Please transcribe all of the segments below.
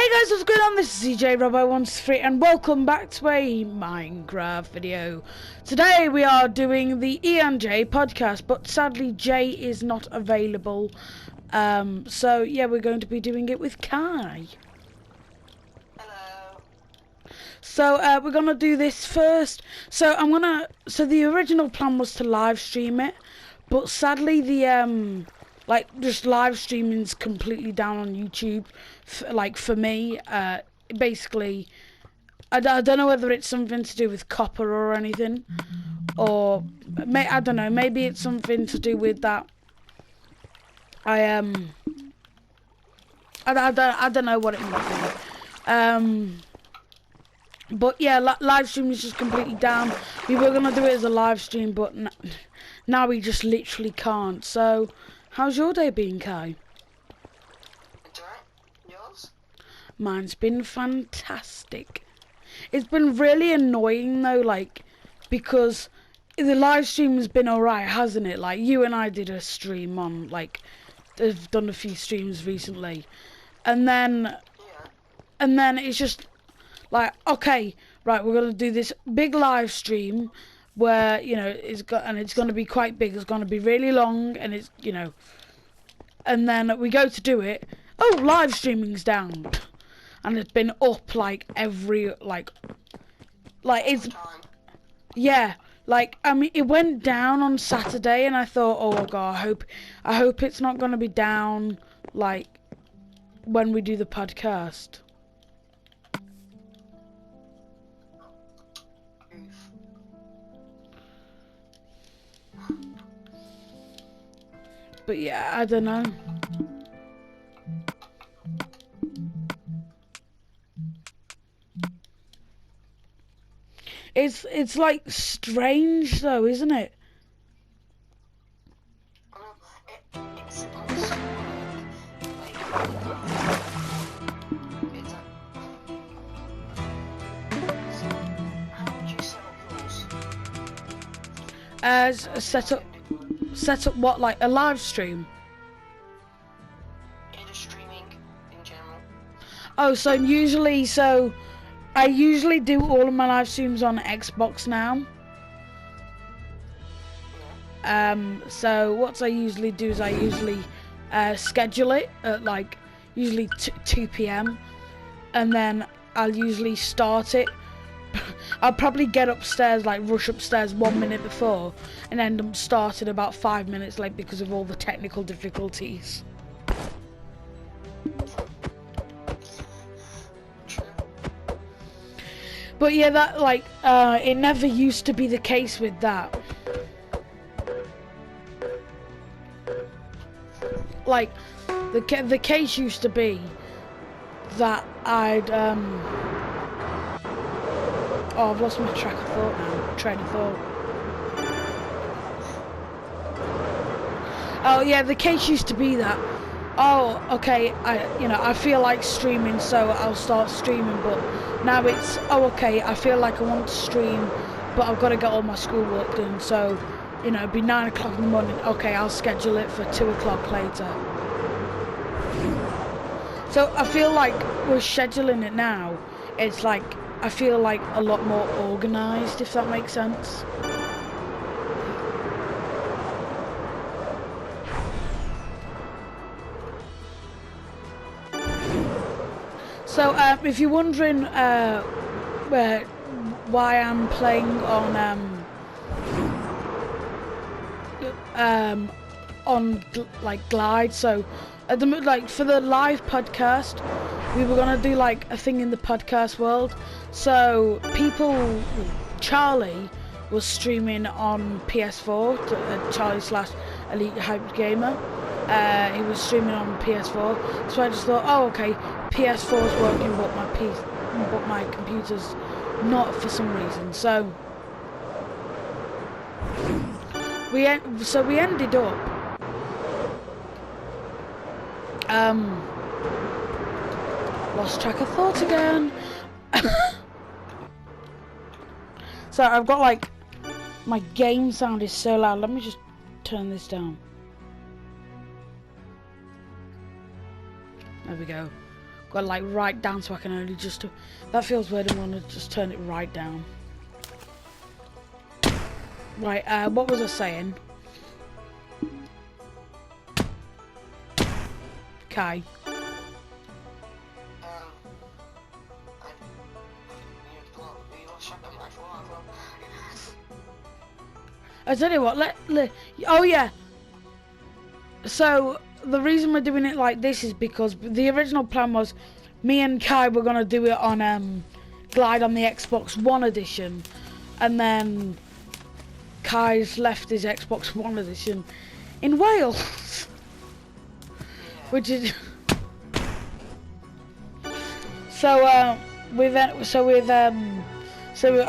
Hey guys, what's going on? This is CJ Robo13 and welcome back to a Minecraft video. Today we are doing the E&J podcast, but sadly Jay is not available. So yeah, we're going to be doing it with Kai. Hello. So we're gonna do this first. So the original plan was to live stream it, but sadly the just live streaming's completely down on YouTube. For me, basically, I don't know whether it's something to do with copper or anything, or I don't know. Maybe it's something to do with that. I don't know what it might be. But yeah, live stream is just completely down. We were gonna do it as a live stream, but now we just literally can't. So, how's your day been, Kai? It's alright. Yours? Mine's been fantastic. It's been really annoying though, because the live stream has been alright, hasn't it? Like, you and I did a stream on, I've done a few streams recently, and then it's just like, okay, right, we're gonna do this big live stream where, you know, it's gonna be quite big, it's gonna be really long, and it's, you know, and then we go to do it, oh, live streaming's down, and it's been up it's, yeah, it went down on Saturday, and I thought, oh god, I hope it's not gonna be down when we do the podcast. But yeah, I don't know. It's like strange though, isn't it? It's also how would you set up yours? Set up what, like a live stream? Yeah, just streaming in general. Oh, I usually do all of my live streams on Xbox now. So what I usually do is I usually schedule it at usually 2 p.m. and then I'll usually start it. I'll probably get upstairs, rush upstairs 1 minute before and end up starting about 5 minutes late because of all the technical difficulties. But yeah, that it never used to be the case with that. The case used to be that I'd oh, I've lost my train of thought. Oh yeah, the case used to be that, oh, okay, I feel like streaming, so I'll start streaming, but now it's, oh, okay, I feel like I want to stream, but I've got to get all my schoolwork done, so, it'd be 9 o'clock in the morning, okay, I'll schedule it for 2 o'clock later. So I feel like we're scheduling it now, it's I feel like a lot more organised, if that makes sense. So, if you're wondering why I'm playing on Glide, so at the for the live podcast, we were gonna do a thing in the podcast world. So Charlie was streaming on PS4, Charlie/Elite Hyped Gamer. He was streaming on PS4, so I just thought, oh, okay, PS4's working, but my computer's not for some reason. So we ended up lost track of thought again. So I've got my game sound is so loud. Let me just turn this down. There we go. Got it like right down so I can only just. That feels weird. I'm gonna just turn it right down. Right. What was I saying? Okay. I tell you what. Oh yeah. So the reason we're doing it like this is because the original plan was me and Kai were gonna do it on Glide on the Xbox One edition, and then Kai's left his Xbox One edition in Wales, which is so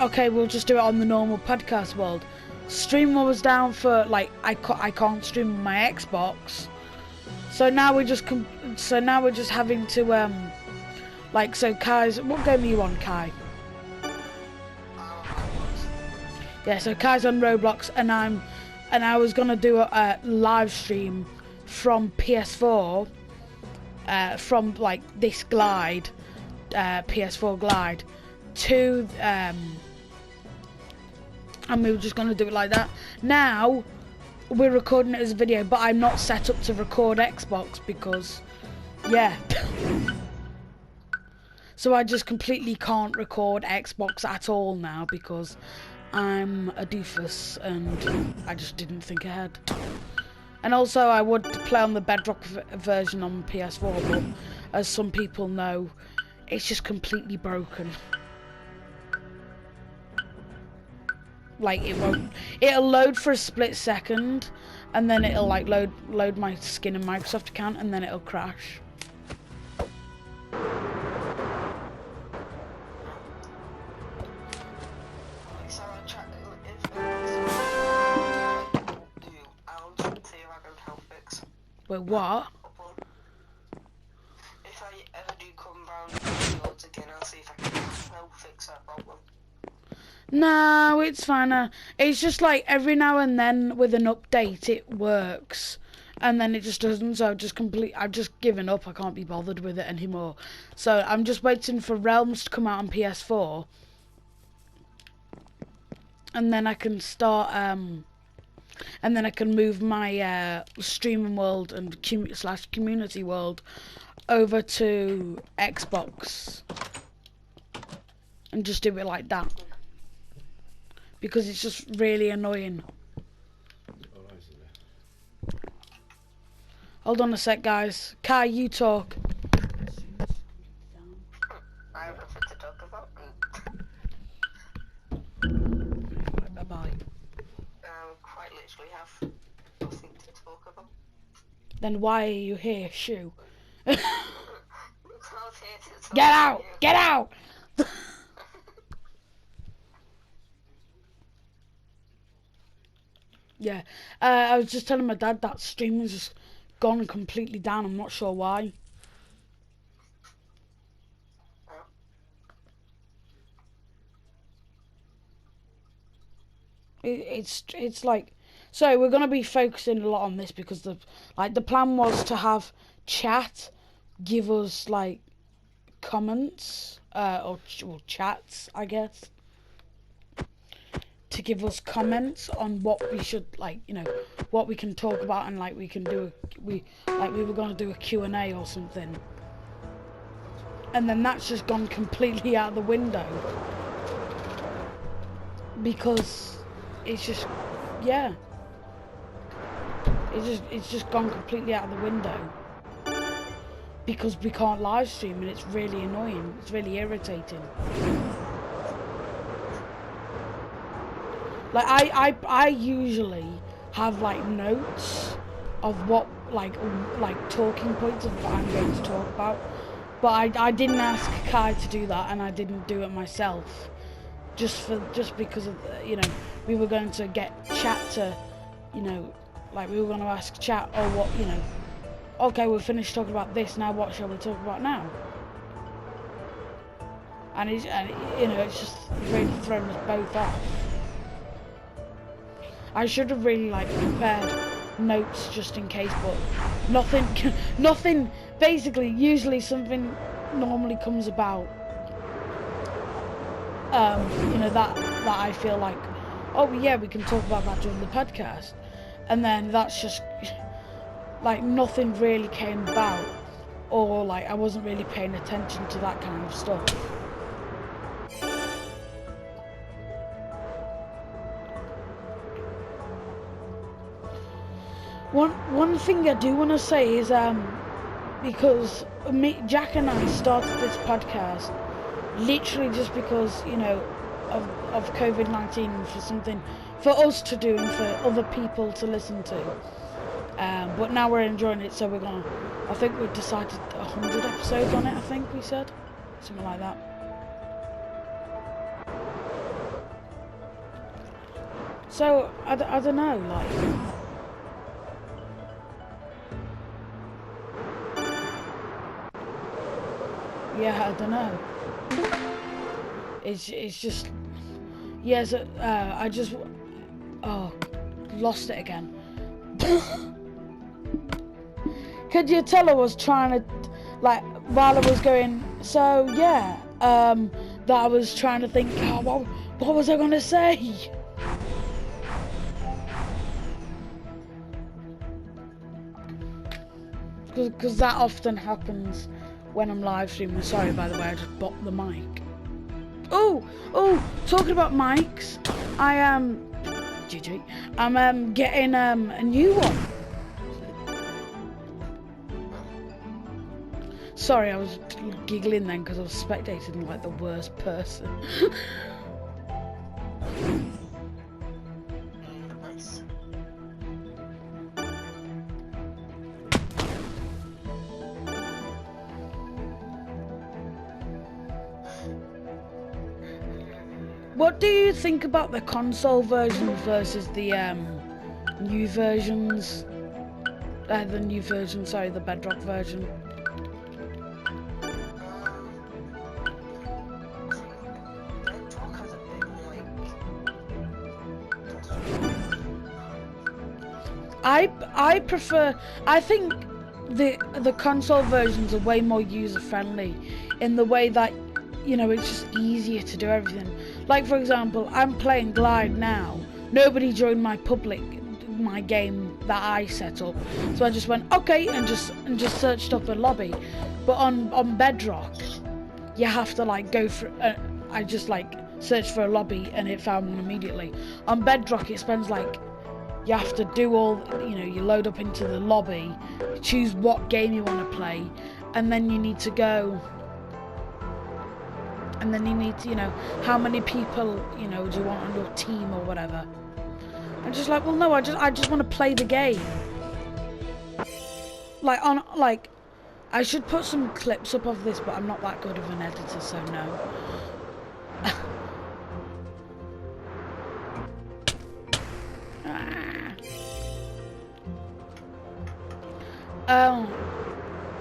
okay, we'll just do it on the normal podcast world. Streamer was down for like I can't stream on my Xbox, so now we're just having to so Kai's, what game are you on, Kai? Yeah, so Kai's on Roblox, and I was gonna do a live stream from PS4, from like this Glide, PS4 Glide, to and we were just gonna do it like that. Now we're recording it as a video, but I'm not set up to record Xbox because, yeah. So I just completely can't record Xbox at all now because I'm a doofus and I just didn't think ahead. And also I would play on the Bedrock version on PS4, but as some people know, it's just completely broken. Like it'll load for a split second, and then it'll like load my skin and Microsoft account, and then it'll crash. Wait, what? If I ever do come round to yours again, I'll see if I can help fix that problem. No, it's fine. It's just like every now and then with an update it works, and then it just doesn't. So I've just given up. I can't be bothered with it anymore. So I'm just waiting for Realms to come out on PS4, and then I can start. And then I can move my streaming world and community world over to Xbox and just do it like that, because it's just really annoying. Hold on a sec, guys. Kai, you talk. I have nothing to talk about. Bye-bye. Quite literally have nothing to talk about. Then why are you here, Shoo? I was here to talk Get out! to you. Get out! Yeah, I was just telling my dad that streaming's just gone completely down. I'm not sure why. It's like, so we're gonna be focusing a lot on this because the plan was to have chat give us like comments or chats, I guess, to give us comments on what we should, like, you know, what we can talk about, and like we can do we were gonna do a Q&A or something, and then that's just gone completely out of the window because it's just, yeah, it's just gone completely out of the window because we can't live stream, and it's really annoying. It's really irritating. Like I usually have like notes of what like talking points of what I'm going to talk about, but I didn't ask Kai to do that, and I didn't do it myself, just because of, you know, we were going to get chat to, you know, like we were going to ask chat, oh, what, you know, okay, we're finished talking about this, now what shall we talk about now? And you know, it's just really thrown us both off. I should have really like prepared notes just in case, but nothing, basically, usually something normally comes about, that I feel like, oh yeah, we can talk about that during the podcast, and then that's just like nothing really came about, or like I wasn't really paying attention to that kind of stuff. One thing I do want to say is because Jack and I started this podcast literally just because of COVID-19, for something for us to do and for other people to listen to. But now we're enjoying it, so I think we've decided 100 episodes on it. I think we said something like that. So I don't know, like. Yeah, I don't know. It's just, yes. I just lost it again. Could you tell I was trying to, like, while I was going? So yeah, that I was trying to think. Oh, what was I gonna say? Because that often happens when I'm live streaming. Sorry, by the way, I just bopped the mic. Oh, talking about mics, I am GG. I'm getting a new one. Sorry, I was giggling then because I was spectating like the worst person. What do you think about the console versions versus the new versions? Sorry, the bedrock version. I prefer. I think the console versions are way more user friendly, in the way that it's just easier to do everything. Like, for example, I'm playing Glide now. Nobody joined my game that I set up, so I just went okay and just searched up a lobby. But on Bedrock, you have to like go for. I just like searched for a lobby and it found one immediately. On Bedrock, it spends like. You have to do all, you load up into the lobby, choose what game you want to play, and then you need to go. And then you need to, how many people, do you want on your team or whatever. I'm just like, well, no, I just want to play the game. Like, I should put some clips up of this, but I'm not that good of an editor, so no.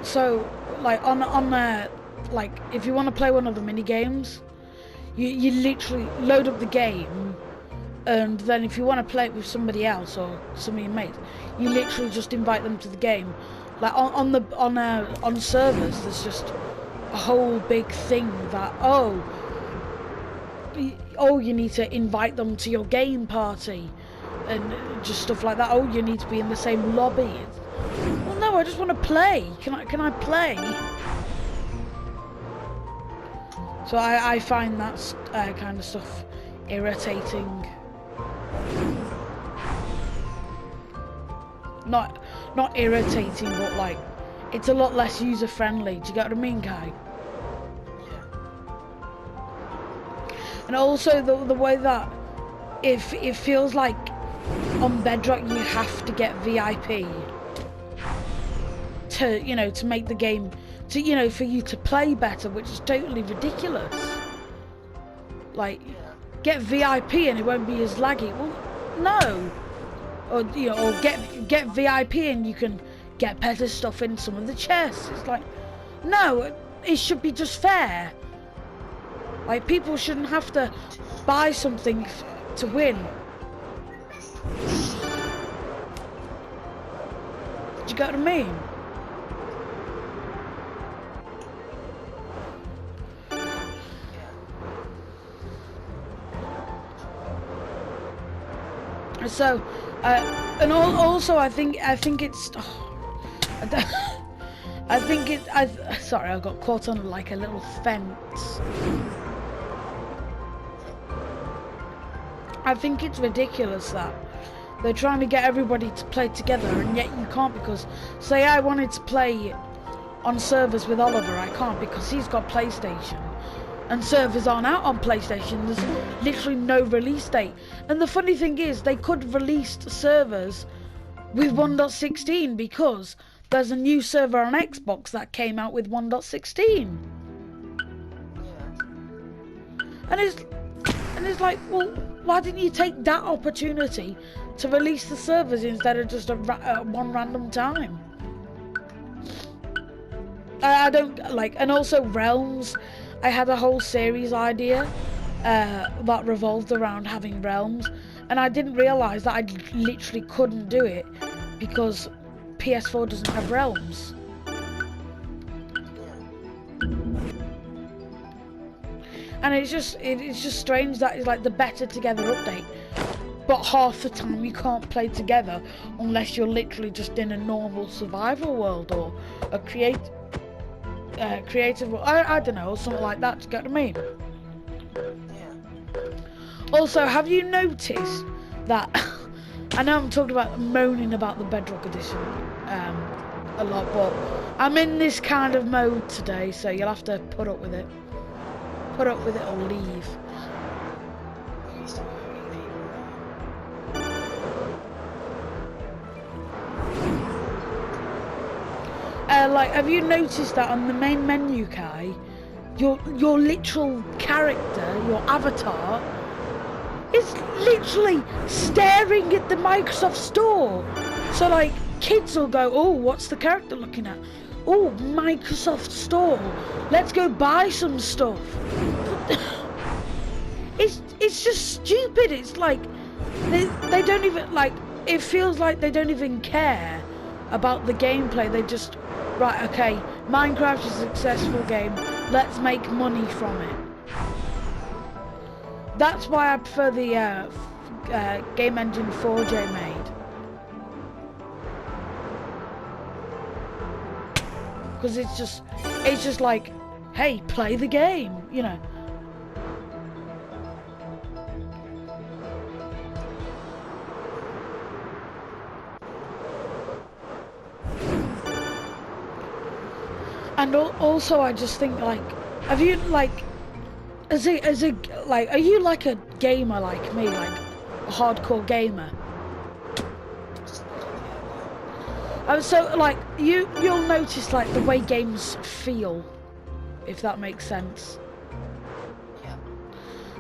So like on like if you want to play one of the mini games, you literally load up the game, and then if you want to play it with somebody else or some of your mates, you literally just invite them to the game. Like on servers, there's just a whole big thing that you need to invite them to your game party and just stuff like that. Oh, you need to be in the same lobby. Well, no, I just want to play. Can I play? So I find that kind of stuff irritating. Not irritating, but like it's a lot less user friendly. Do you get what I mean, Kai? And also the way that it feels like on Bedrock you have to get VIP to make the game for you to play better, which is totally ridiculous. Like, get VIP and it won't be as laggy. Well, no. Or get VIP and you can get better stuff in some of the chests. It's like, no, it should be just fair. Like, people shouldn't have to buy something to win. Do you get what I mean? So, and also I think it's. I don't- I think it. Sorry, I got caught on like a little fence. I think it's ridiculous that they're trying to get everybody to play together, and yet you can't because, say, I wanted to play on servers with Oliver, I can't because he's got PlayStation, and servers aren't out on PlayStation. There's literally no release date. And the funny thing is, they could have released servers with 1.16 because there's a new server on Xbox that came out with 1.16. And it's like, well, why didn't you take that opportunity to release the servers instead of just one random time? I don't like, and also Realms. I had a whole series idea that revolved around having Realms, and I didn't realise that I literally couldn't do it because PS4 doesn't have Realms. And it's just strange that it's like the Better Together update, but half the time you can't play together unless you're literally just in a normal survival world or a creative world. I don't know, or something like that. Do you get what I mean? Also, have you noticed that? I know I'm talking about moaning about the Bedrock edition a lot, but I'm in this kind of mode today, so you'll have to put up with it. Put up with it or leave. Like, have you noticed that on the main menu, Kai, your literal character, your avatar, is literally staring at the Microsoft Store? So, like, kids will go, oh, what's the character looking at? Oh, Microsoft Store. Let's go buy some stuff. It's just stupid. It's like they don't even like. It feels like they don't even care about the gameplay. They just okay. Minecraft is a successful game. Let's make money from it. That's why I prefer the game engine 4J made. Because it's just like, hey, play the game, you know. And also, I just think, like, have you, like, like, are you like a gamer like me, like a hardcore gamer? So, like, you'll notice, like, the way games feel, if that makes sense. Yeah.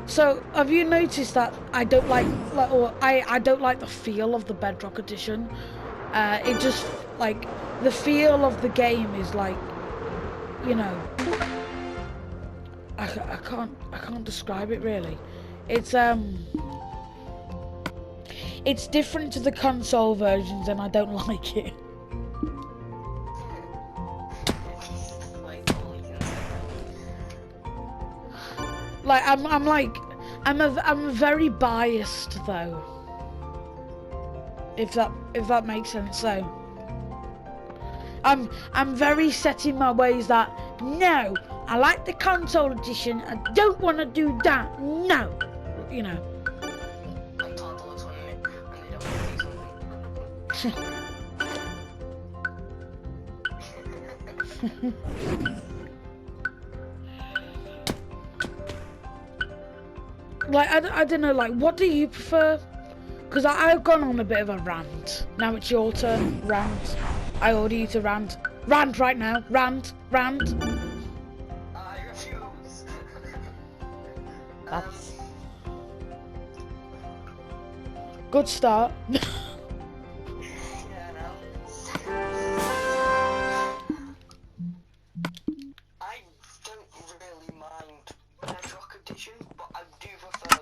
So, have you noticed that I don't like or I don't like the feel of the Bedrock edition? It just, like, the feel of the game is like, you know, I can't describe it really. It's different to the console versions, and I don't like it. Like, I'm very biased though. If that makes sense. So I'm very set in my ways that no, I like the console edition. I don't want to do that. No, you know. Like toddlers when they don't want to do something. Like, I don't know, like, what do you prefer? Because I've gone on a bit of a rant. Now it's your turn. Rant. I order you to rant. Rant right now. Rant. Rant. I refuse. That's good start. Yeah, no. I don't really mind Bedrock Edition, but I do prefer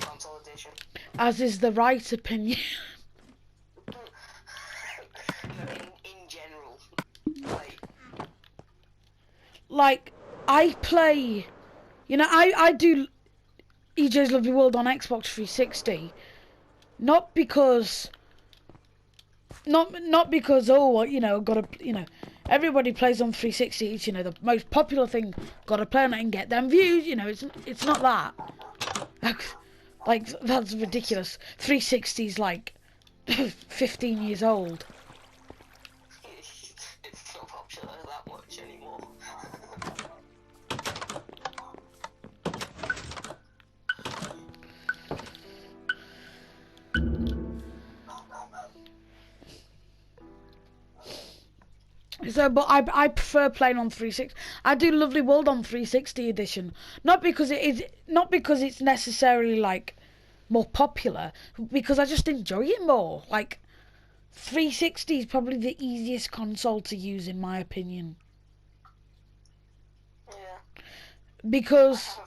console edition. As is the right opinion. No, in general, Like, I play, you know, I do, EJ's Lovely World on Xbox 360. Not because oh, you know, gotta, you know, everybody plays on 360. It's, you know, the most popular thing. Gotta play on it and get them views. You know, it's not that. Like, that's ridiculous. 360's like 15 years old. It's not popular that much anymore. So, but I prefer playing on 360. I do Lovely World on 360 edition, not because it's necessarily like more popular, because I just enjoy it more. Like, 360 is probably the easiest console to use in my opinion. Yeah. Because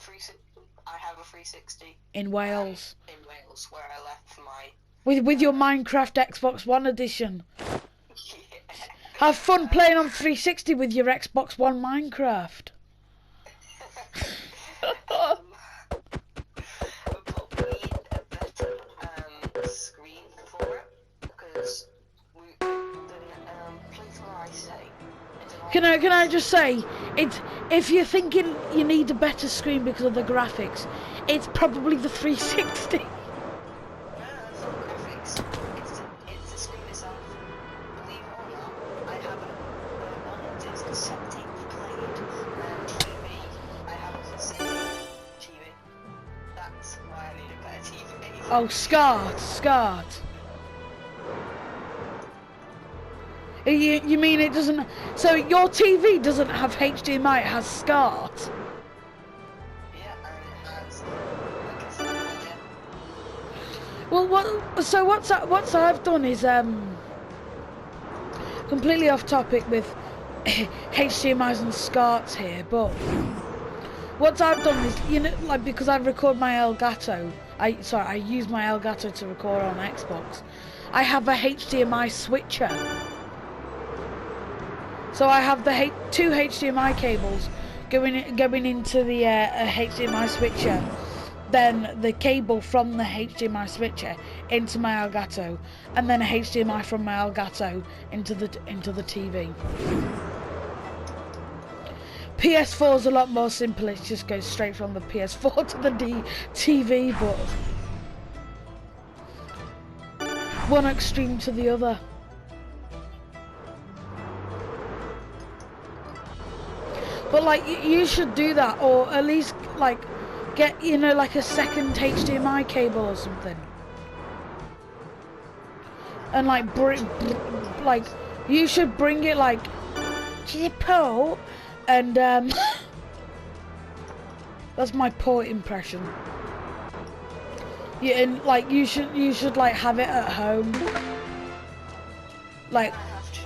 I have a 360 in Wales, where I left my with your Minecraft Xbox One edition. yeah. Have fun playing on 360 with your Xbox One Minecraft. But we need a better screen for it because the place where I stay. Can I just say, if you're thinking you need a better screen because of the graphics, it's probably the 360. No, that's not graphics. It's the screen itself. Believe it or not, I have on disc 17th grade TV. I have a TV. That's why I need a better TV. Oh, SCART. You mean it doesn't? So your TV doesn't have HDMI? It has SCART. Yeah, and it has like a Snapchat. Well, what I've done is completely off topic with HDMI's and SCARTs here, but what I've done is, you know, like, because I record my Elgato, I use my Elgato to record on Xbox. I have a HDMI switcher. So I have the two HDMI cables going into the HDMI switcher, then the cable from the HDMI switcher into my Elgato, and then a HDMI from my Elgato into the TV. PS4 is a lot more simple. It just goes straight from the PS4 to the TV, but one extreme to the other. But like, you should do that, or at least like get, you know, like a second HDMI cable or something, and like like you should bring it like to the port, and that's my port impression. Yeah, and like you should like have it at home, like. I have two.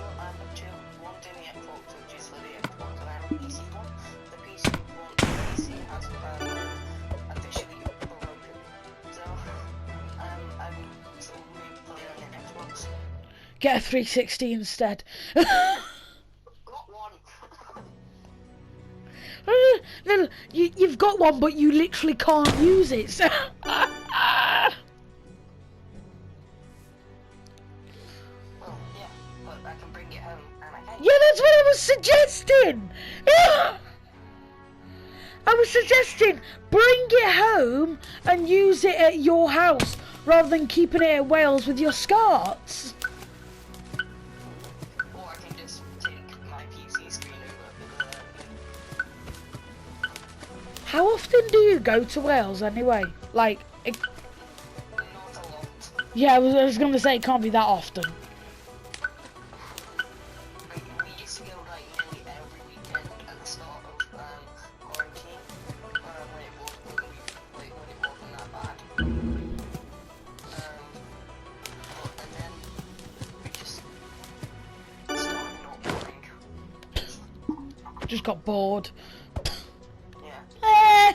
One in the Xbox, which is for the Xbox, and I have a PC one. The PC has officially broken. So I'm still playing on the Xbox. Get a 360 instead. Got one. No, you've got one, but you literally can't use it. So. Well, yeah, but I can bring it home, and I can. Yeah, that's what I was suggesting. I was suggesting bring it home and use it at your house rather than keeping it at Wales with your SCARTs. Or I can just take my PC screen over. How often do you go to Wales anyway? Like, Not a lot. yeah, I was going to say it can't be that often. We used to go like nearly every weekend at the start of quarantine, when it wasn't that bad. And then we just started not going. Just got bored. Yeah. Eh.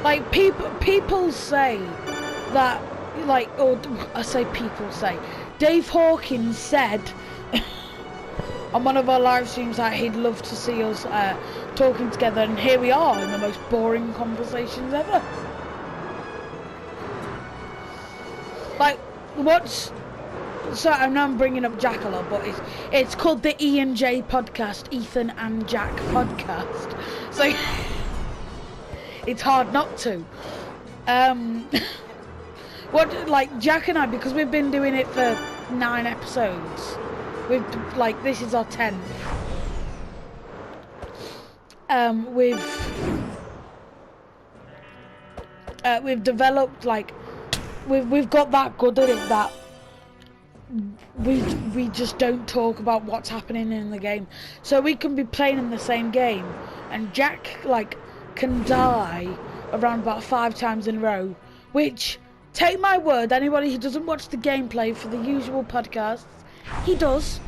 Like people say that, like, or I say people say, Dave Hawkins said on one of our live streams that he'd love to see us talking together, and here we are in the most boring conversations ever. Like, so I know I'm bringing up Jack a lot, but it's called the E and J podcast, Ethan and Jack podcast. So it's hard not to. Like Jack and I, because we've been doing it for 9 episodes. This is our 10th. We've developed, like, we've got that good at it that we just don't talk about what's happening in the game. So we can be playing in the same game, and Jack, like, can die around about 5 times in a row, which, take my word, anybody who doesn't watch the gameplay for the usual podcasts, he does.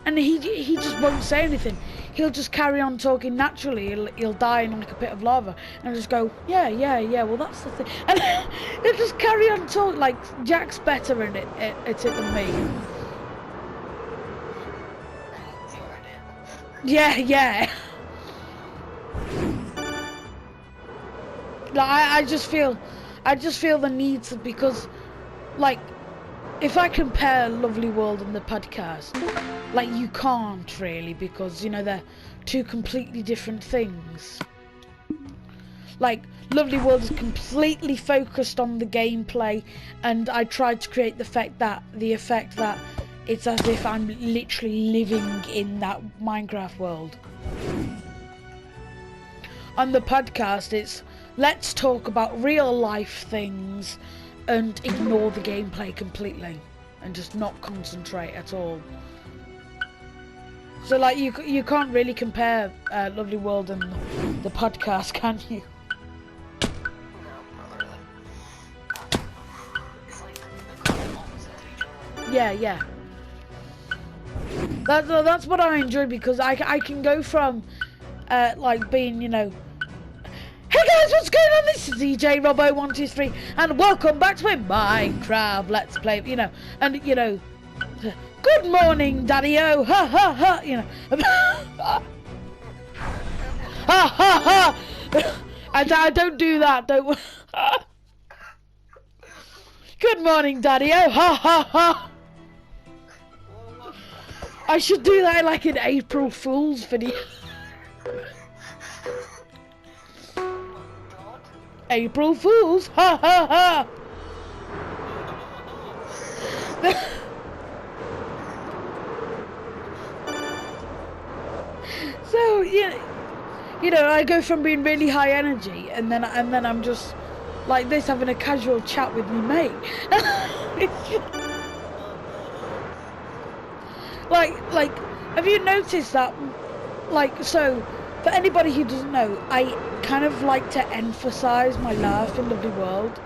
And he just won't say anything. He'll just carry on talking naturally. He'll die in like a pit of lava, and just go, yeah, well that's the thing. And he'll just carry on talking. Like, Jack's better at it than me. Yeah. Like, I just feel the need to, because, like, if I compare Lovely World and the podcast, like, you can't really, because, you know, they're 2 completely different things. Like, Lovely World is completely focused on the gameplay, and I tried to create the effect that it's as if I'm literally living in that Minecraft world. On the podcast, it's let's talk about real life things and ignore the gameplay completely, and just not concentrate at all. So, like, you can't really compare Lovely World and the podcast, can you? No, not really. It's like the complete opposite of each other. Yeah. That's what I enjoy, because I can go from like being, you know, hey guys, what's going on? This is EJ Robbo123, and welcome back to Minecraft Let's Play. You know, and you know, good morning, Daddy-O, ha ha ha. You know, ha ha ha. I don't do that. Don't. Good morning, Daddy-O, ha ha ha. I should do that like an April Fool's video. April Fools! Ha ha ha! So you know, I go from being really high energy, and then I'm just like this, having a casual chat with me mate. like, have you noticed that? Like, so. For anybody who doesn't know, I kind of like to emphasise my laugh in Lovely World,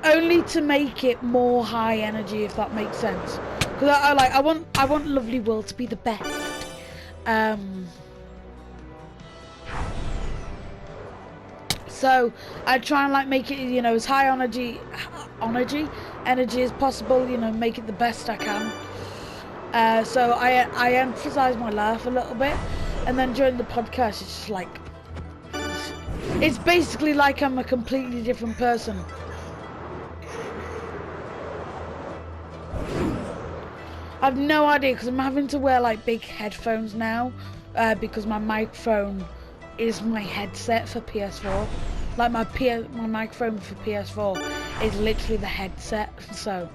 only to make it more high energy, if that makes sense. Because I want Lovely World to be the best. So I try and like make it, you know, as high energy as possible. You know, make it the best I can. So I emphasise my laugh a little bit. And then during the podcast, it's just like, it's basically like I'm a completely different person. I've no idea, because I'm having to wear like big headphones now, because my microphone is my headset for PS4. Like my microphone for PS4 is literally the headset, so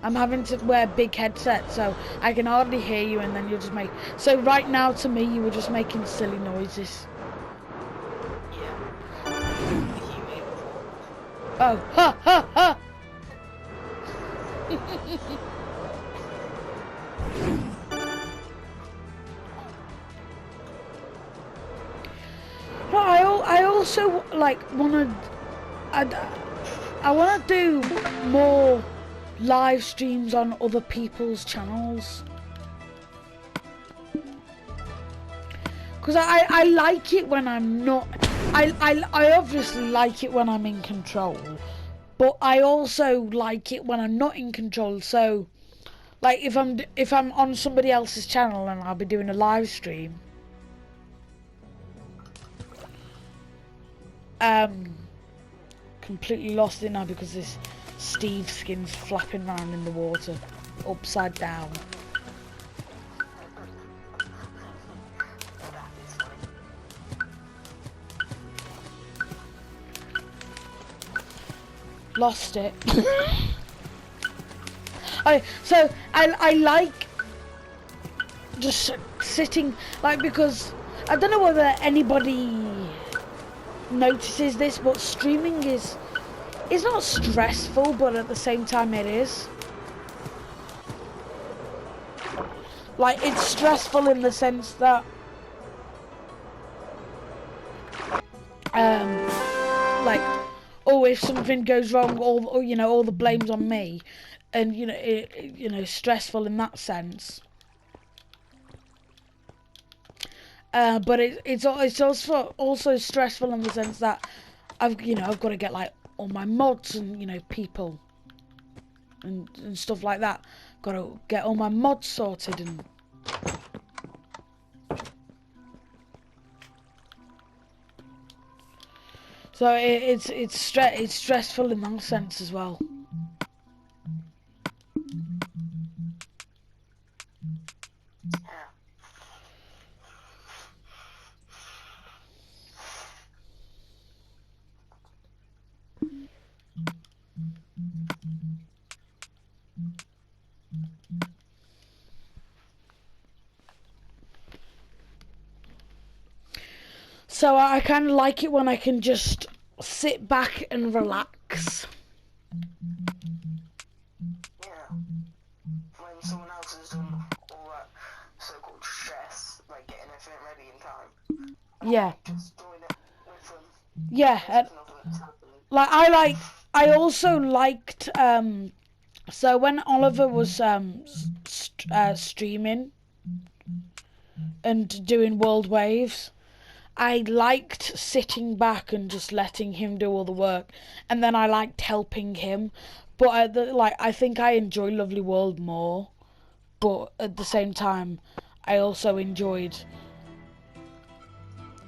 I'm having to wear big headsets, so I can hardly hear you, and then you'll just make... So right now, to me, you were just making silly noises. Yeah. Oh, ha, ha, ha! No, I also, like, I want to do more live streams on other people's channels, Because I like it when I'm not. I obviously like it when I'm in control, but I also like it when I'm not in control. So, like if I'm on somebody else's channel and I'll be doing a live stream, completely lost it now because this Steve skin's flapping around in the water, upside down. Lost it. I like just sitting, like, because I don't know whether anybody notices this, but streaming is not stressful, but at the same time it is. Like, it's stressful in the sense that like, oh, if something goes wrong, or you know, all the blame's on me, and you know, stressful in that sense. But it's also stressful in the sense that I've got to get like all my mods and people and stuff like that. Got to get all my mods sorted and. So it's stressful in that sense as well. So I kind of like it when I can just sit back and relax. Yeah. When someone else has done all that so-called stress, like getting everything ready in time. Yeah. Just doing it with them. Yeah. I also liked so when Oliver was streaming and doing World Waves, I liked sitting back and just letting him do all the work, and then I liked helping him. But I think I enjoy Lovely World more. But at the same time, I also enjoyed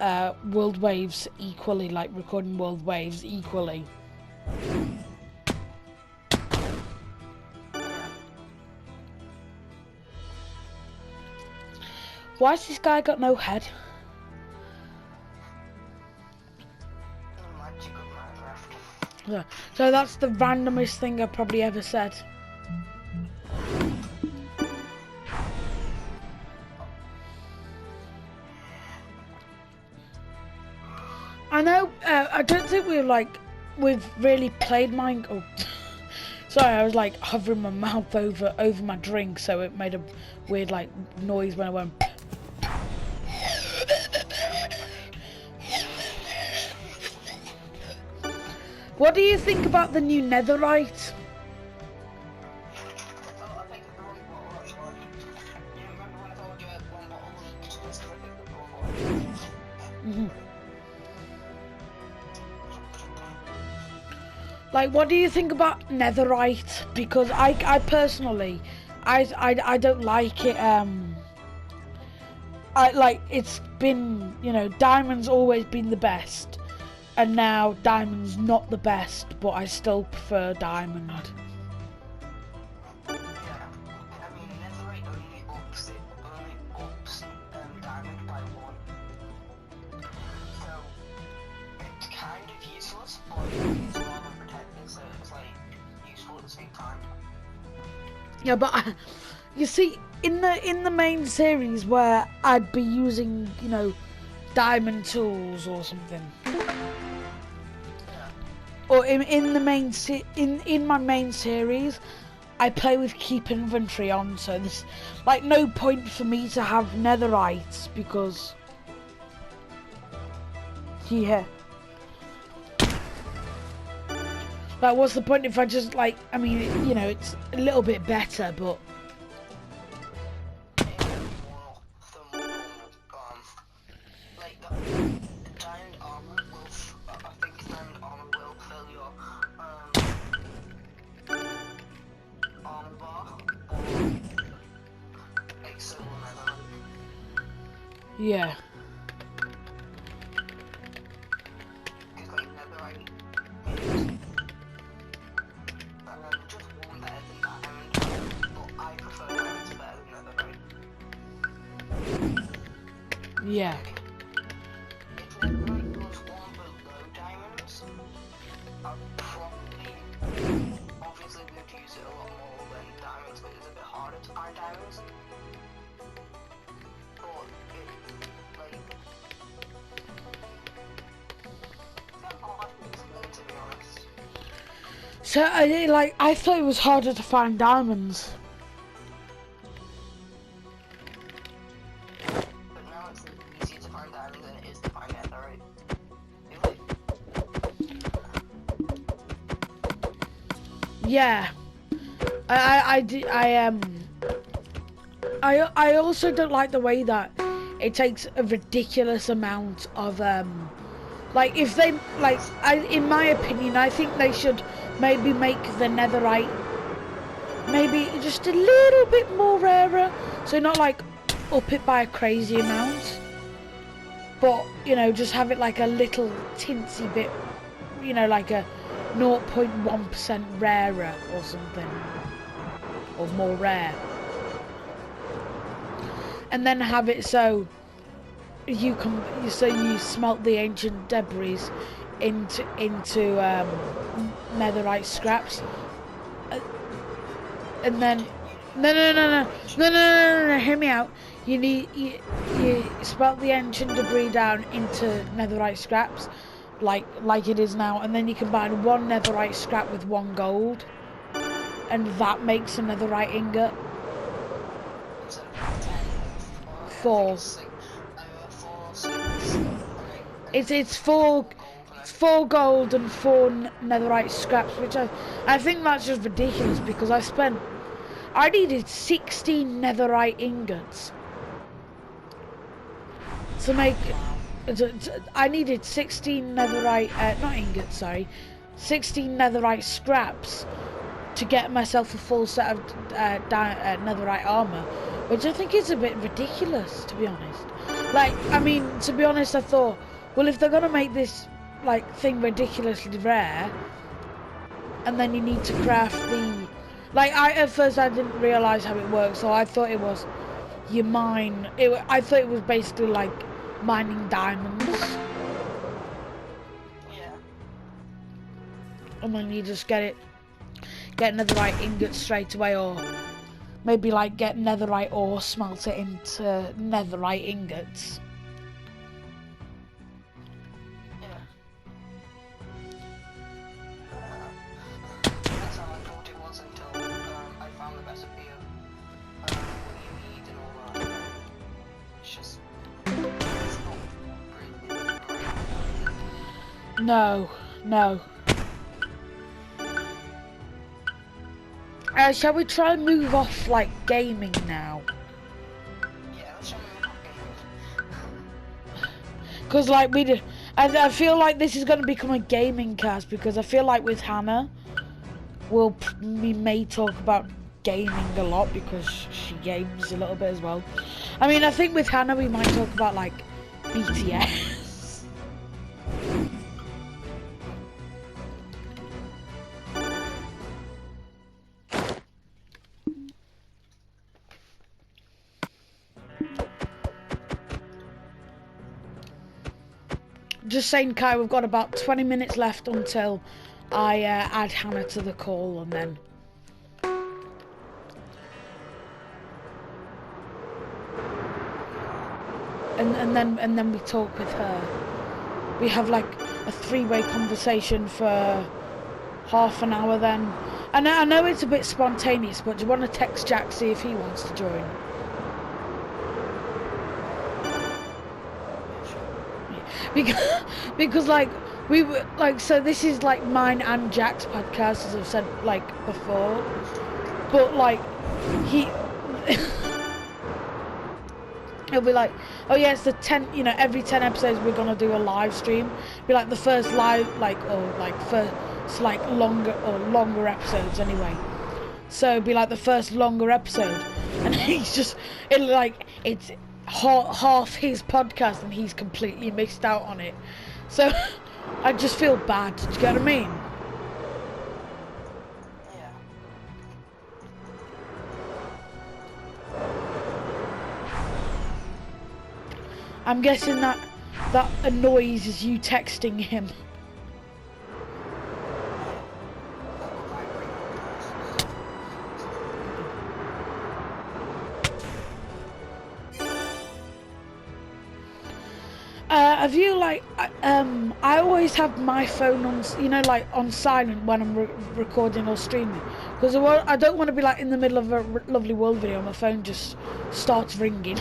World Waves equally, like recording World Waves equally. Why's this guy got no head? Yeah. So that's the randomest thing I've probably ever said. I know. I don't think we've really played Minecraft. Oh, sorry, I was like hovering my mouth over my drink, so it made a weird like noise when I went. What do you think about the new netherite? Like, what do you think about netherite? Because I personally, I don't like it. It's been, diamond's always been the best, and now diamond's not the best, but I still prefer diamond. Yeah, I mean, netherite only ups diamond by 1. So, it's kind of useless, but it's rather protected, so it's like useful at the same time. Yeah, but you see, in the main series where I'd be using, diamond tools or something, or in the main in my main series, I play with keep inventory on, so there's like no point for me to have netherites because yeah. Like, what's the point if I just I mean, it's a little bit better, but Yeah. Because like netherite just one better than diamond, but I prefer diamonds better than netherite. Yeah. If netherite was one below diamonds, I'd probably, obviously would use it a lot more than diamonds, but it's a bit harder to find diamonds. But it, like, it's not hard to be honest. So I thought it was harder to find diamonds. But now it's easier to find diamonds than it is to find netherite. Really? Yeah. I also don't like the way that it takes a ridiculous amount of like if they like in my opinion I think they should maybe make the netherite maybe just a little bit more rarer, so not like up it by a crazy amount, but you know, just have it like a little tinsy bit, you know, like a 0.1% rarer or something, or more rare, and then have it so you smelt the ancient debris into netherite scraps, and then no, hear me out. You smelt the ancient debris down into netherite scraps, like it is now, and then you combine one netherite scrap with one gold, and that makes a netherite ingot. Four. It's four gold and four netherite scraps, which I think that's just ridiculous, because I needed 16 netherite ingots to make. I needed 16 netherite, not ingots, sorry, 16 netherite scraps to get myself a full set of netherite armor, which I think is a bit ridiculous, to be honest. Like, I mean, to be honest, I thought, well, if they're gonna make this like thing ridiculously rare, and then you need to craft the, like, at first I didn't realise how it works, so I thought it was you mine. I thought it was basically like mining diamonds. Yeah. And then you just get netherite ingots straight away, or maybe like get netherite ore, smelt it into netherite ingots. Yeah. That's how I thought it was until I found the recipe of what you need and all that. It's just, it's not really great. No. Shall we try and move off like gaming now? Yeah, let's try and move on. Because like I feel like this is going to become a gaming cast, because I feel like with Hannah, we may talk about gaming a lot, because she games a little bit as well. I mean, I think with Hannah we might talk about like BTS. Just saying, Kai, we've got about 20 minutes left until I add Hannah to the call, and then and then we talk with her. We have like a three-way conversation for half an hour then. And I know it's a bit spontaneous, but do you want to text Jack, see if he wants to join? Because like we were like, so this is like mine and Jack's podcast, as I've said like before, but like he'll be like, oh yeah, it's the 10, you know, every 10 episodes we're gonna do a live stream. Be like the first live, like, or like first like longer episodes anyway. So it'd be like the first longer episode, and he's just, it's half his podcast and he's completely missed out on it. So I just feel bad. Do you get what I mean? Yeah. I'm guessing that annoys is you texting him. Have you like I always have my phone on, you know, like on silent when I'm recording or streaming, because I don't want to be like in the middle of a lovely world video and my phone just starts ringing.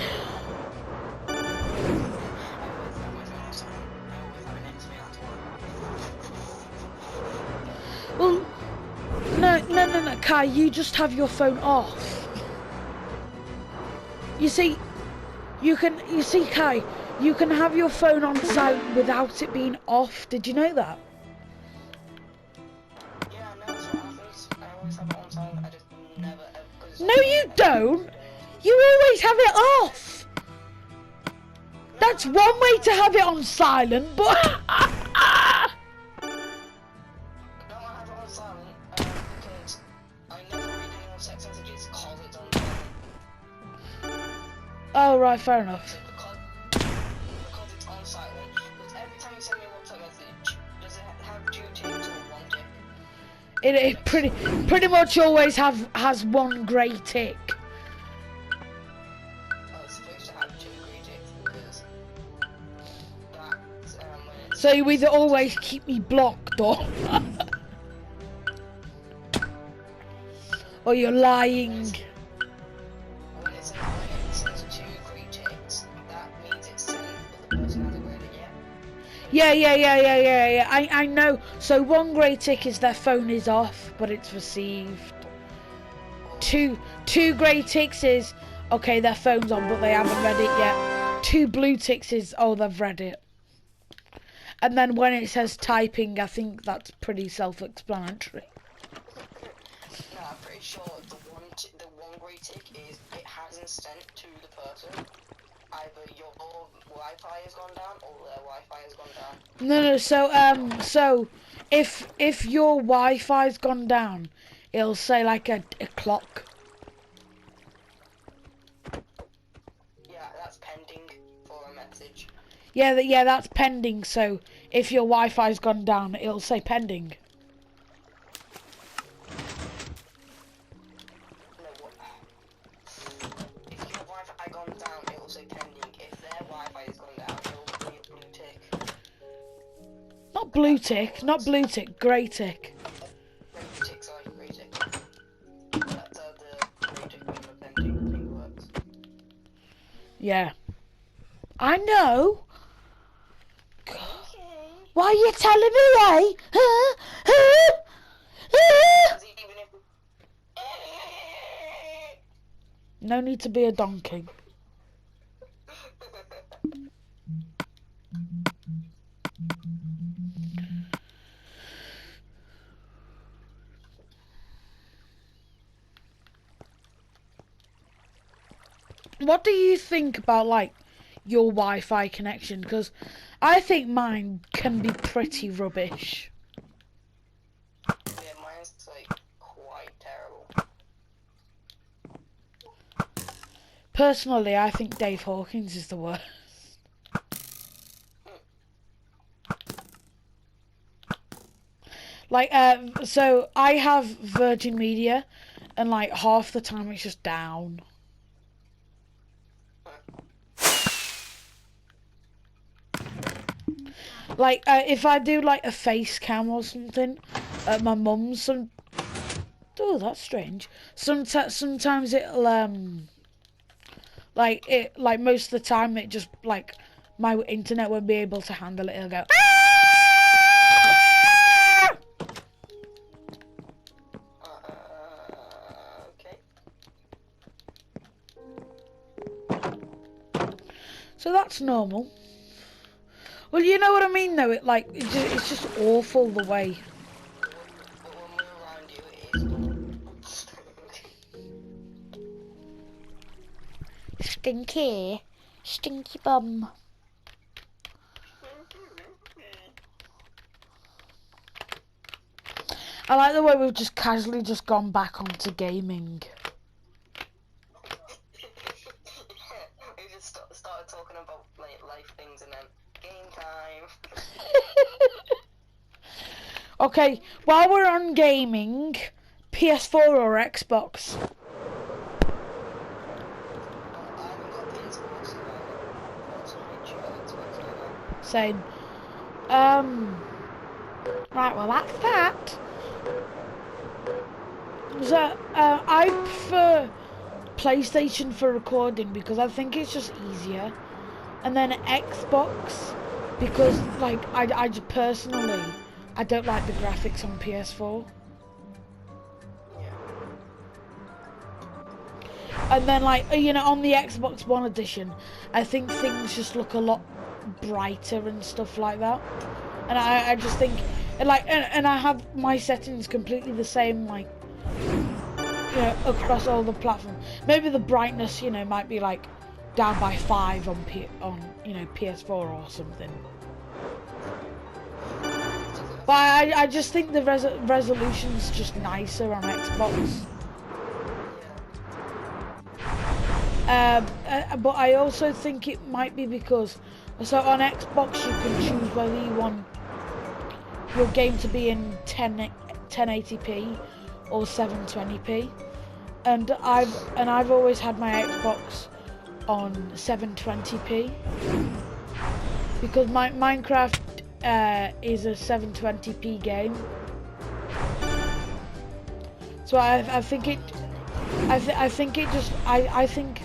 Well, no, Kai, you just have your phone off. You see, Kai, you can have your phone on silent without it being off. Did you know that? Yeah, I know that's what happens. I always have it on silent. I just never ever. No, you don't. You always have it off. That's one way to have it on silent, but No, I have it on silent because I never read anyone's text messages because it's on silent. oh right, fair enough. Because it's on silent. Because every time you send me a WhatsApp message, does it have 2 ticks or 1 tick? It pretty much always has one grey tick. Oh, it's supposed to have 2 grey ticks because that's when it's. So you either always keep me blocked or you're lying. When it says 2 grey ticks, that means it's sent, but the person hasn't read it yet. Yeah. I know. So one grey tick is their phone is off, but it's received. Two grey ticks is okay, their phone's on, but they haven't read it yet. 2 blue ticks is oh, they've read it. And then when it says typing, I think that's pretty self-explanatory. No, I'm pretty sure the one grey tick is it hasn't sent to the person. Either your Wi-Fi has gone down or their Wi-Fi has gone down. No. So if your Wi-Fi's gone down, it'll say like a clock. Yeah, that's pending for a message. Yeah, that's pending. So if your Wi-Fi's gone down, it'll say pending. No, what? If your Wi-Fi gone down, it will say pending. If their Wi-Fi has gone down, it will be a blue tick. Not blue tick, grey tick. Grey tick, sorry, grey tick. That's how the grey tick and the pending thing works. Yeah. I know. Okay. Why are you telling me, eh? Because even if No need to be a donkey. What do you think about like your Wi-Fi connection? Because I think mine can be pretty rubbish. yeah, mine's like quite terrible. Personally, I think Dave Hawkins is the worst. Like, so I have Virgin Media, and like half the time it's just down. Like, if I do like a face cam or something at my mum's, oh, that's strange. Sometimes it'll like most of the time it just like my internet won't be able to handle it. It'll go. Okay. So that's normal. Well, you know what I mean, though. It's just awful the way. But when we're around you, it is Stinky. Stinky bum. I like the way we've just casually just gone back onto gaming. We just started talking about like life things and then game time. Okay, while we're on gaming, PS4 or Xbox? I haven't got PS4, so unfortunately choose Xbox right now. Same. Right, well that's that. So, I prefer PlayStation for recording because I think it's just easier. And then Xbox because, like, I just personally, I don't like the graphics on PS4. And then, like, you know, on the Xbox One edition, I think things just look a lot brighter and stuff like that. And I just think, and I have my settings completely the same, like, you know, across all the platforms. Maybe the brightness, you know, might be like down by 5 on you know, PS4 or something. But I just think the resolution's just nicer on Xbox. But I also think it might be because, so on Xbox you can choose whether you want your game to be in 1080p or 720p, and I've always had my Xbox on 720p because my Minecraft is a 720p game. So I think it I think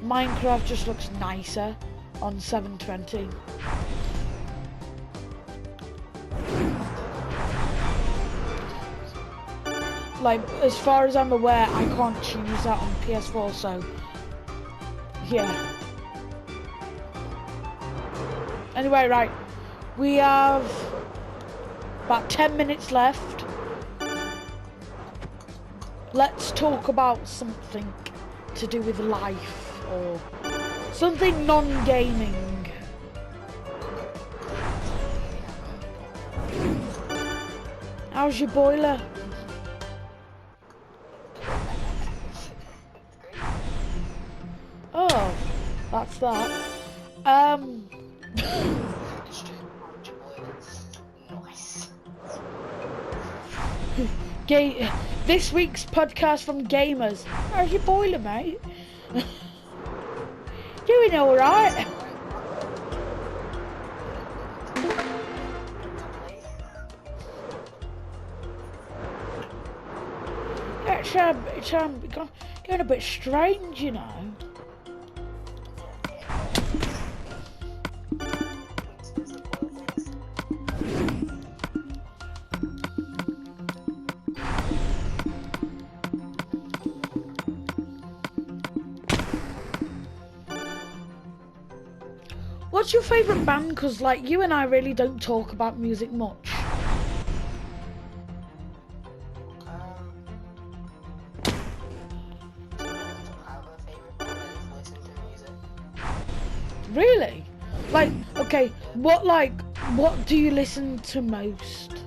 Minecraft just looks nicer on 720. Like, as far as I'm aware, I can't choose that on PS4, so yeah. Anyway, right, we have about 10 minutes left. Let's talk about something to do with life or something non-gaming. How's your boiler? Oh, that's that. This week's podcast from Gamers. How's your boiler, mate? Doing alright. It's going a bit strange, you know. What's your favourite band? Because, like, you and I really don't talk about music much. Really? Like, okay, what do you listen to most?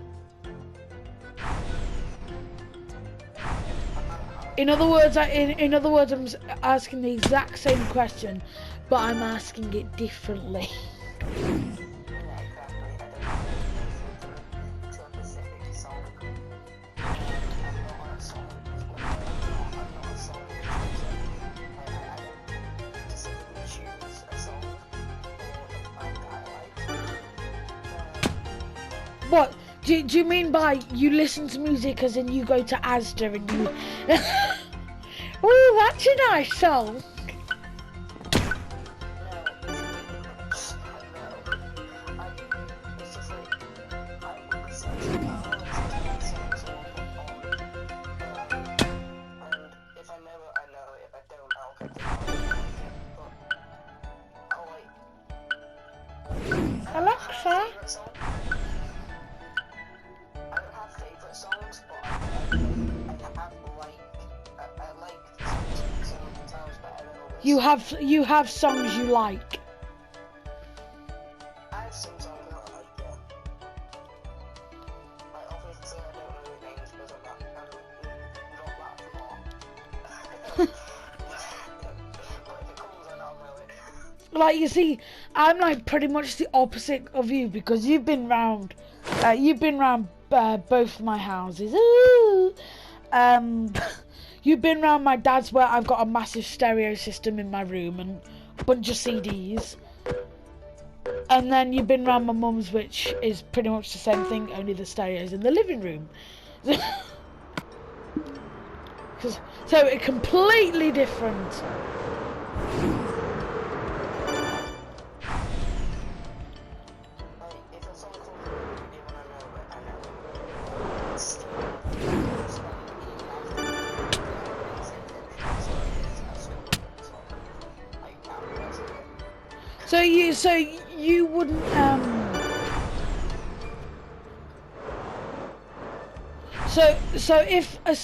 In other words, I'm asking the exact same question, but I'm asking it differently. What? Do you mean by you listen to music as in you go to Asda and you... Oh, that's a nice song. Alexa? You have songs you like. I have some songs that I like, yeah. Like, obviously, I don't know the names because I'm not that far. But if it comes on, I'll know it. Like, you see, I'm like pretty much the opposite of you because you've been round both my houses. Ooh. You've been round my dad's where I've got a massive stereo system in my room and a bunch of CDs. And then you've been round my mum's, which is pretty much the same thing, only the stereo's in the living room. So it's completely different. If a song comes on the radio and I know it, it's still even after So you wouldn't so if a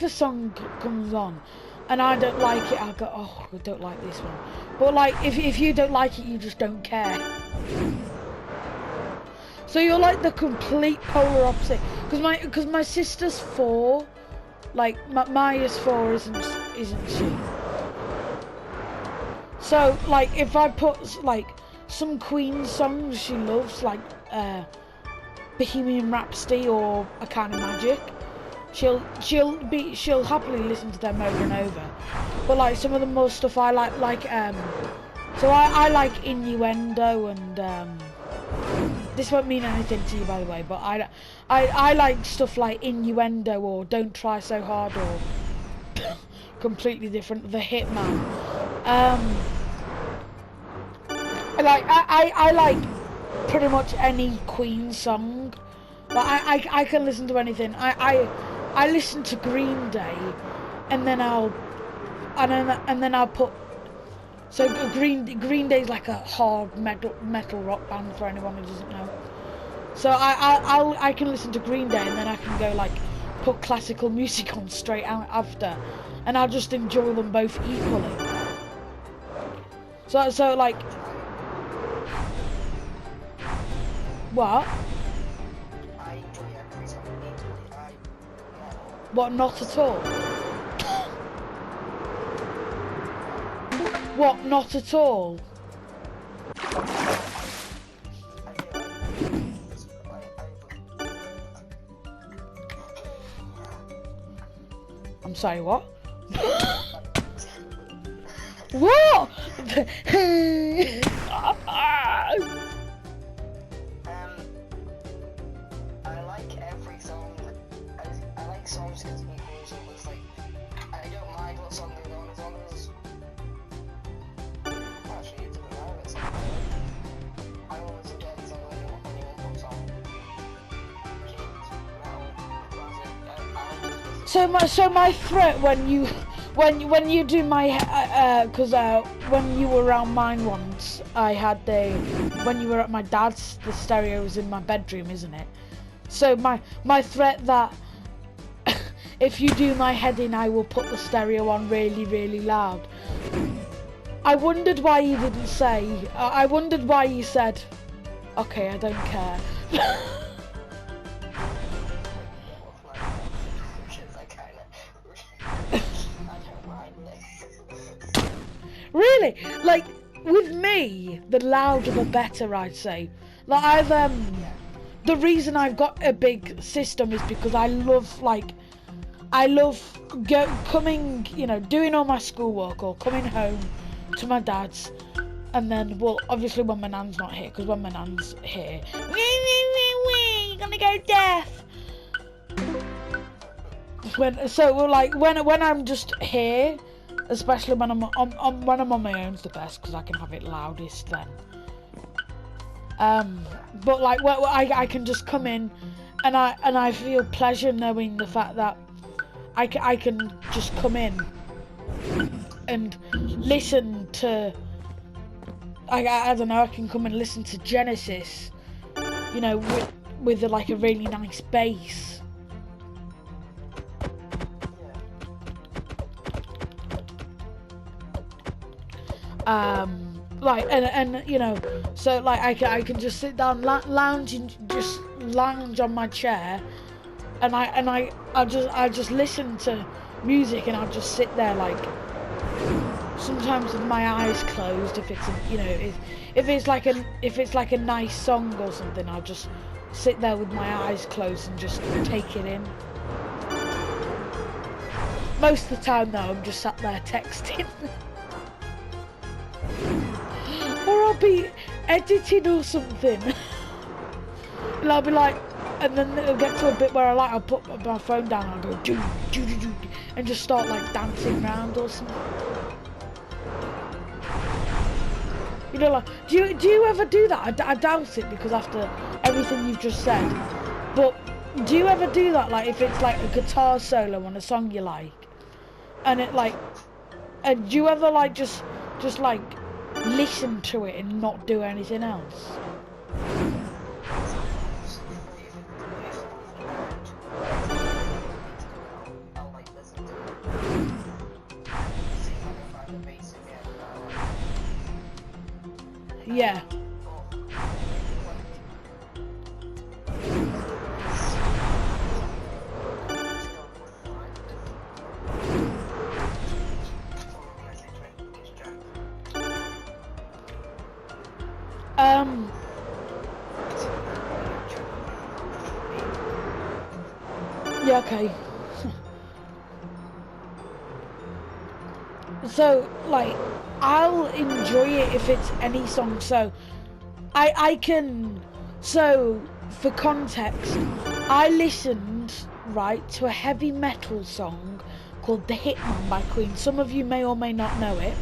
song comes on and I don't like it, I'll go, oh, I don't like this one. But like if you don't like it, you just don't care. So you're like the complete polar opposite. Because my sister's 4, like Maya's 4, isn't she? So like if I put like some Queen songs she loves, like Bohemian Rhapsody or A Kind of Magic, she'll happily listen to them over and over. But like some of the more stuff I like so I like Innuendo and this won't mean anything to you, by the way, but I like stuff like Innuendo or Don't Try So Hard or completely different, The Hitman. I like pretty much any Queen song. Like I can listen to anything. I listen to Green Day, and then I'll put. So Green Day's like a hard metal rock band for anyone who doesn't know. So I can listen to Green Day and then I can go like put classical music on straight out after, and I'll just enjoy them both equally. So like. What? What, not at all? What, not at all? I'm sorry, what? What? I like every song. I like songs because it's like I don't mind what song they're on as long as actually it doesn't matter. It's like I always get so anyone puts on kids, classic. So my threat when you do my because when you were around mine once, I had when you were at my dad's, the stereo was in my bedroom, isn't it? So my threat that if you do my head in, I will put the stereo on really, really loud. I wondered why you didn't say. I wondered why you said, okay, I don't care. Really? Like, with me, the louder the better, I'd say. Like, the reason I've got a big system is because I love coming, doing all my schoolwork or coming home to my dad's, and then, well, obviously when my nan's not here, because when my nan's here, you're gonna go deaf. When I'm just here, especially when I'm on my own's the best because I can have it loudest then. But like I can just come in, and I feel pleasure knowing the fact that I can just come in and listen to. I don't know. I can come and listen to Genesis, with like a really nice bass. Like and you know, so like I can just sit down, lounge on my chair, and I just listen to music, and I'll just sit there like sometimes with my eyes closed if it's you know if it's like a nice song or something. I'll just sit there with my eyes closed and just take it in. Most of the time though, I'm just sat there texting. Or I'll be editing or something. And I'll be like, and then it'll get to a bit where I'll put my phone down and I'll go do do do do and just start like dancing around or something. You know, like, do you ever do that? I doubt it, because after everything you've just said. But do you ever do that? Like, if it's like a guitar solo on a song you like, and it like, and do you ever like just like listen to it and not do anything else? Yeah. Yeah, okay. So, like, I'll enjoy it if it's any song. So, I can. So, for context, I listened, right, to a heavy metal song called "The Hitman" by Queen. Some of you may or may not know it.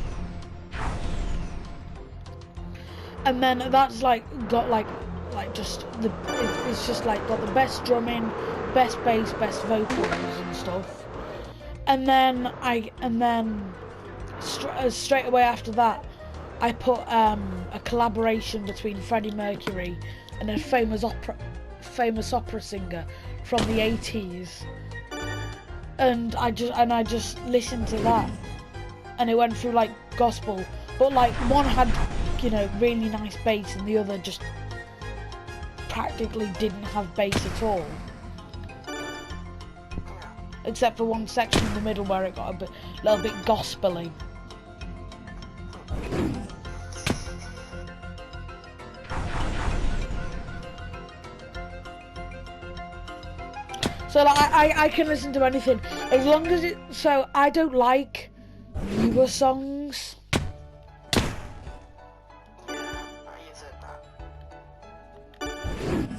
And then that's like got like just it's just like got the best drumming, best bass, best vocals and stuff. And then straight away after that, I put a collaboration between Freddie Mercury and a famous opera singer from the 80s, and I just listened to that, and it went through like gospel, but like one had, you know, really nice bass and the other just practically didn't have bass at all, except for one section in the middle where it got a little bit gospel-y. So like, I can listen to anything as long as it. So I don't like newer songs.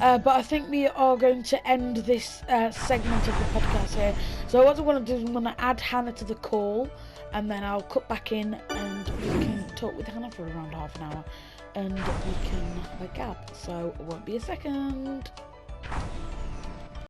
But I think we are going to end this segment of the podcast here. So what I want to do is I'm going to add Hannah to the call, and then I'll cut back in and we can talk with Hannah for around half an hour, and we can have a gab. So it won't be a second.